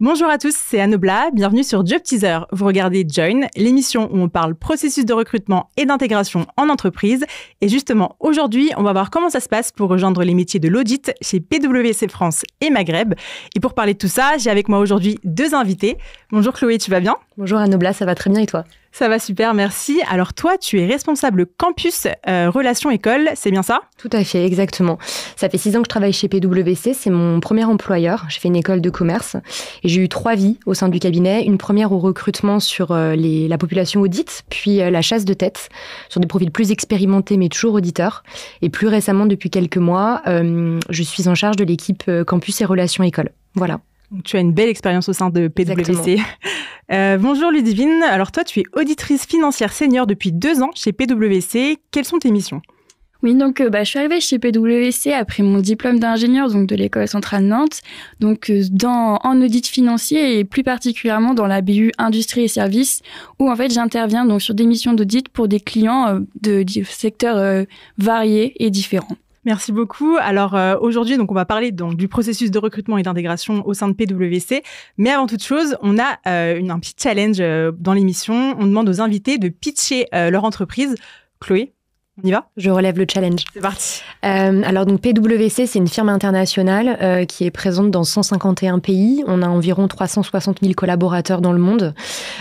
Bonjour à tous, c'est Anne Oblat, bienvenue sur Job Teaser. Vous regardez Join, l'émission où on parle processus de recrutement et d'intégration en entreprise. Et justement, aujourd'hui, on va voir comment ça se passe pour rejoindre les métiers de l'audit chez PwC France et Maghreb. Et pour parler de tout ça, j'ai avec moi aujourd'hui deux invités. Bonjour Chloé, tu vas bien ? Bonjour Anne Oblat, ça va très bien et toi ? Ça va super, merci. Alors toi, tu es responsable campus relations école, c'est bien ça ? Tout à fait, exactement. Ça fait 6 ans que je travaille chez PwC, c'est mon premier employeur. J'ai fait une école de commerce et j'ai eu 3 vies au sein du cabinet. Une première au recrutement sur la population audite, puis la chasse de tête sur des profils plus expérimentés mais toujours auditeurs. Et plus récemment, depuis quelques mois, je suis en charge de l'équipe campus et relations école. Voilà. Donc, tu as une belle expérience au sein de PwC. Bonjour Ludivine, alors toi tu es auditrice financière senior depuis 2 ans chez PwC. Quelles sont tes missions ? Oui, donc je suis arrivée chez PwC après mon diplôme d'ingénieur donc de l'École centrale Nantes, donc en audit financier et plus particulièrement dans la BU industrie et services où en fait j'interviens donc sur des missions d'audit pour des clients de secteurs variés et différents. Merci beaucoup. Alors aujourd'hui, donc on va parler du processus de recrutement et d'intégration au sein de PwC. Mais avant toute chose, on a un petit challenge dans l'émission. On demande aux invités de pitcher leur entreprise. Chloé, on y va ? Je relève le challenge. C'est parti. Alors donc PwC, c'est une firme internationale qui est présente dans 151 pays. On a environ 360 000 collaborateurs dans le monde.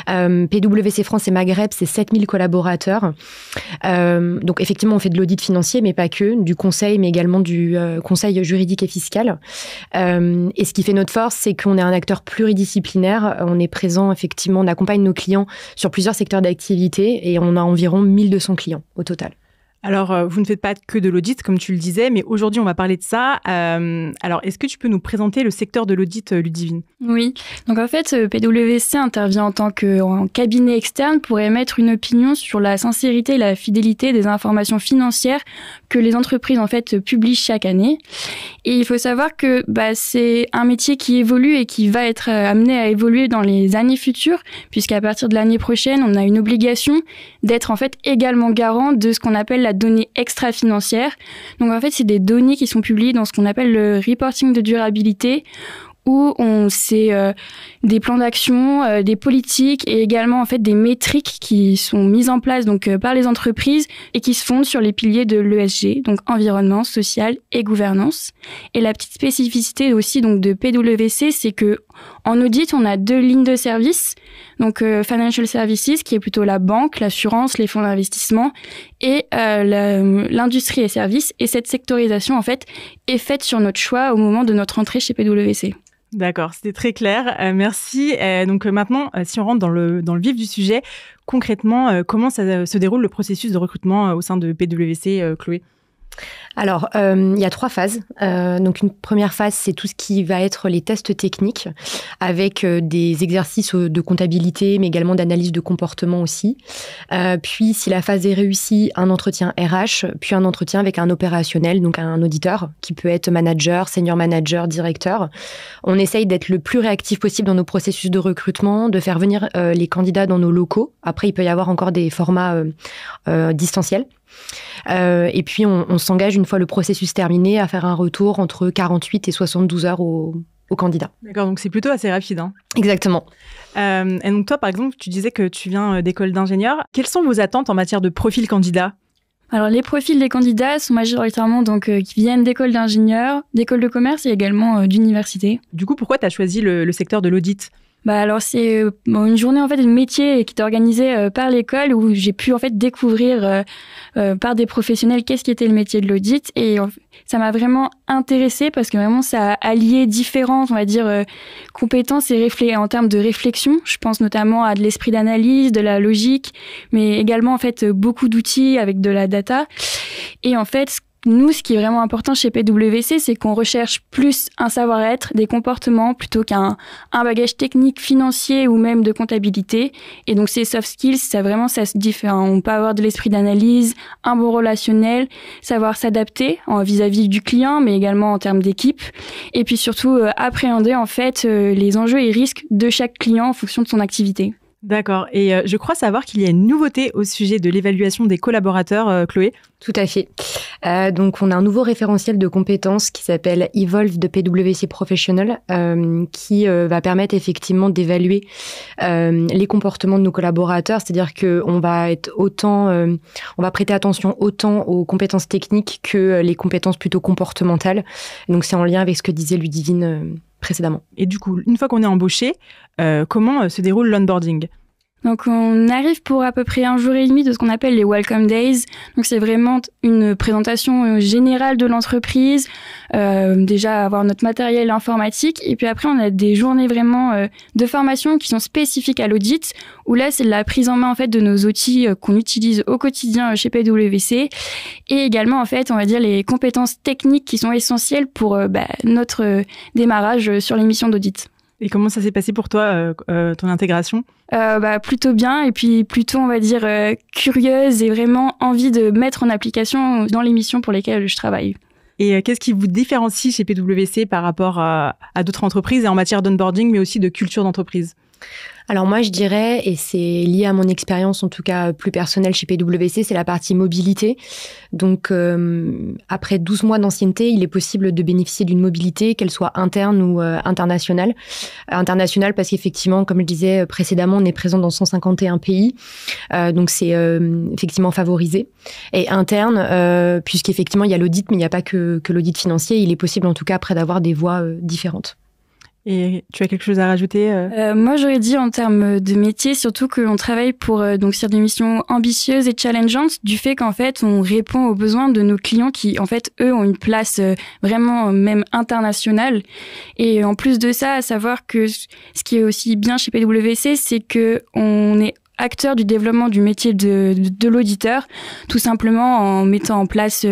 PwC France et Maghreb, c'est 7 000 collaborateurs. Donc effectivement, on fait de l'audit financier, mais pas que, du conseil, mais également du conseil juridique et fiscal. Et ce qui fait notre force, c'est qu'on est un acteur pluridisciplinaire. On est présent, effectivement, on accompagne nos clients sur plusieurs secteurs d'activité et on a environ 1200 clients au total. Alors, vous ne faites pas que de l'audit, comme tu le disais, mais aujourd'hui, on va parler de ça. Alors, est-ce que tu peux nous présenter le secteur de l'audit, Ludivine ? Oui, donc en fait, PwC intervient en tant qu'en cabinet externe pour émettre une opinion sur la sincérité et la fidélité des informations financières que les entreprises en fait publient chaque année. Et il faut savoir que c'est un métier qui évolue et qui va être amené à évoluer dans les années futures, puisqu'à partir de l'année prochaine, on a une obligation d'être en fait également garant de ce qu'on appelle la donnée extra-financière. Donc en fait, c'est des données qui sont publiées dans ce qu'on appelle le reporting de durabilité, où c'est des plans d'action, des politiques et également en fait des métriques qui sont mises en place donc par les entreprises et qui se fondent sur les piliers de l'ESG, donc environnement, social et gouvernance. Et la petite spécificité aussi donc de PwC, c'est que en audit, on a 2 lignes de service, donc Financial Services qui est plutôt la banque, l'assurance, les fonds d'investissement et l'industrie et services. Et cette sectorisation en fait est faite sur notre choix au moment de notre entrée chez PwC. D'accord, c'était très clair. Merci. Donc maintenant, si on rentre dans le vif du sujet, concrètement, comment ça se déroule le processus de recrutement au sein de PwC, Chloé ? Alors, il y a 3 phases. Donc, une première phase, c'est tout ce qui va être les tests techniques avec des exercices de comptabilité, mais également d'analyse de comportement aussi. Puis, si la phase est réussie, un entretien RH, puis un entretien avec un opérationnel, donc un auditeur, qui peut être manager, senior manager, directeur. On essaye d'être le plus réactif possible dans nos processus de recrutement, de faire venir les candidats dans nos locaux. Après, il peut y avoir encore des formats distanciels. Et puis, on s'engage, une fois le processus terminé, à faire un retour entre 48 et 72 heures aux candidats. D'accord, donc c'est plutôt assez rapide. Hein. Exactement. Et donc toi, par exemple, tu disais que tu viens d'école d'ingénieur. Quelles sont vos attentes en matière de profil candidat ? Alors, les profils des candidats sont majoritairement qui viennent d'écoles d'ingénieurs, d'écoles de commerce et également d'universités. Du coup, pourquoi tu as choisi le secteur de l'audit ? Alors c'est une journée en fait de métier qui est organisée par l'école où j'ai pu en fait découvrir par des professionnels qu'est-ce qui était le métier de l'audit et ça m'a vraiment intéressée parce que vraiment ça a allié différentes on va dire compétences et en termes de réflexion. Je pense notamment à de l'esprit d'analyse, de la logique, mais également en fait beaucoup d'outils avec de la data et en fait nous, ce qui est vraiment important chez PwC, c'est qu'on recherche plus un savoir-être, des comportements, plutôt qu'un bagage technique, financier ou même de comptabilité. Et donc, ces soft skills, ça se diffère. On peut avoir de l'esprit d'analyse, un bon relationnel, savoir s'adapter vis-à-vis du client, mais également en termes d'équipe. Et puis surtout, appréhender en fait les enjeux et risques de chaque client en fonction de son activité. D'accord. Et je crois savoir qu'il y a une nouveauté au sujet de l'évaluation des collaborateurs, Chloé. Tout à fait. Donc, on a un nouveau référentiel de compétences qui s'appelle Evolve de PwC Professional, qui va permettre effectivement d'évaluer les comportements de nos collaborateurs. C'est-à-dire qu'on va être on va prêter attention autant aux compétences techniques que les compétences plutôt comportementales. Donc, c'est en lien avec ce que disait Ludivine précédemment. Et du coup, une fois qu'on est embauché, comment se déroule l'onboarding ? Donc, on arrive pour à peu près 1 jour et demi de ce qu'on appelle les Welcome Days. Donc, c'est vraiment une présentation générale de l'entreprise, déjà avoir notre matériel informatique. Et puis après, on a des journées vraiment de formation qui sont spécifiques à l'audit, où là, c'est la prise en main en fait de nos outils qu'on utilise au quotidien chez PwC. Et également, en fait, on va dire les compétences techniques qui sont essentielles pour notre démarrage sur les missions d'audit. Et comment ça s'est passé pour toi, ton intégration ? Plutôt bien, et puis plutôt, on va dire, curieuse et vraiment envie de mettre en application dans les missions pour lesquelles je travaille. Et qu'est-ce qui vous différencie chez PwC par rapport à d'autres entreprises et en matière d'onboarding, mais aussi de culture d'entreprise ? Alors moi, je dirais, et c'est lié à mon expérience, en tout cas plus personnelle chez PwC, c'est la partie mobilité. Donc, après 12 mois d'ancienneté, il est possible de bénéficier d'une mobilité, qu'elle soit interne ou internationale. Internationale parce qu'effectivement, comme je disais précédemment, on est présent dans 151 pays. Donc, c'est effectivement favorisé. Et interne, puisqu'effectivement, il y a l'audit, mais il n'y a pas que l'audit financier. Il est possible, en tout cas, après d'avoir des voies différentes. Et tu as quelque chose à rajouter Moi, j'aurais dit en termes de métier, surtout qu'on travaille donc sur des missions ambitieuses et challengeantes, du fait qu'en fait, on répond aux besoins de nos clients qui, en fait, eux, ont une place vraiment même internationale. Et en plus de ça, à savoir que ce qui est aussi bien chez PwC, c'est que on est acteur du développement du métier de l'auditeur, tout simplement en mettant en place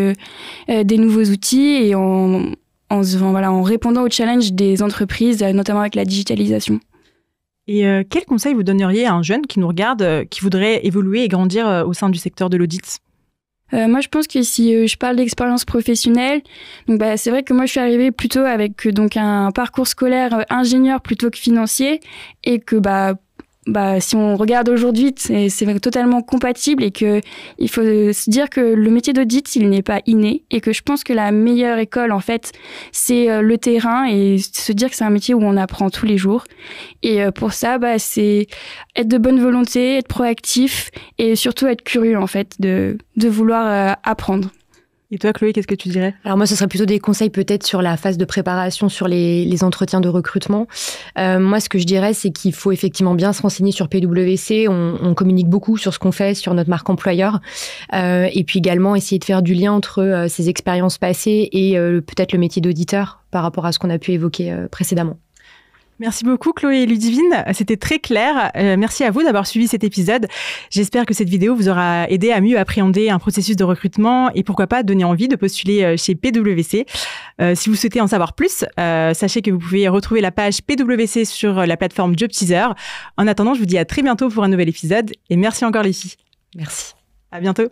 des nouveaux outils et en répondant aux challenges des entreprises, notamment avec la digitalisation. Et quel conseil vous donneriez à un jeune qui nous regarde, qui voudrait évoluer et grandir au sein du secteur de l'audit ? Moi, je pense que si je parle d'expérience professionnelle, donc c'est vrai que moi, je suis arrivée plutôt avec donc un parcours scolaire ingénieur plutôt que financier, et que si on regarde aujourd'hui, c'est totalement compatible, et que il faut se dire que le métier d'audit, il n'est pas inné, et que je pense que la meilleure école, en fait, c'est le terrain, et se dire que c'est un métier où on apprend tous les jours. Et pour ça, c'est être de bonne volonté, être proactif, et surtout être curieux, en fait, de vouloir apprendre. Et toi, Chloé, qu'est-ce que tu dirais ? Alors moi, ce serait plutôt des conseils peut-être sur la phase de préparation, sur les entretiens de recrutement. Moi, ce que je dirais, c'est qu'il faut effectivement bien se renseigner sur PwC. On communique beaucoup sur ce qu'on fait, sur notre marque employeur. Et puis également, essayer de faire du lien entre ses expériences passées et peut-être le métier d'auditeur par rapport à ce qu'on a pu évoquer précédemment. Merci beaucoup Chloé et Ludivine, c'était très clair. Merci à vous d'avoir suivi cet épisode. J'espère que cette vidéo vous aura aidé à mieux appréhender un processus de recrutement et pourquoi pas donner envie de postuler chez PwC. Si vous souhaitez en savoir plus, sachez que vous pouvez retrouver la page PwC sur la plateforme Job Teaser. En attendant, je vous dis à très bientôt pour un nouvel épisode et merci encore les filles. Merci. À bientôt.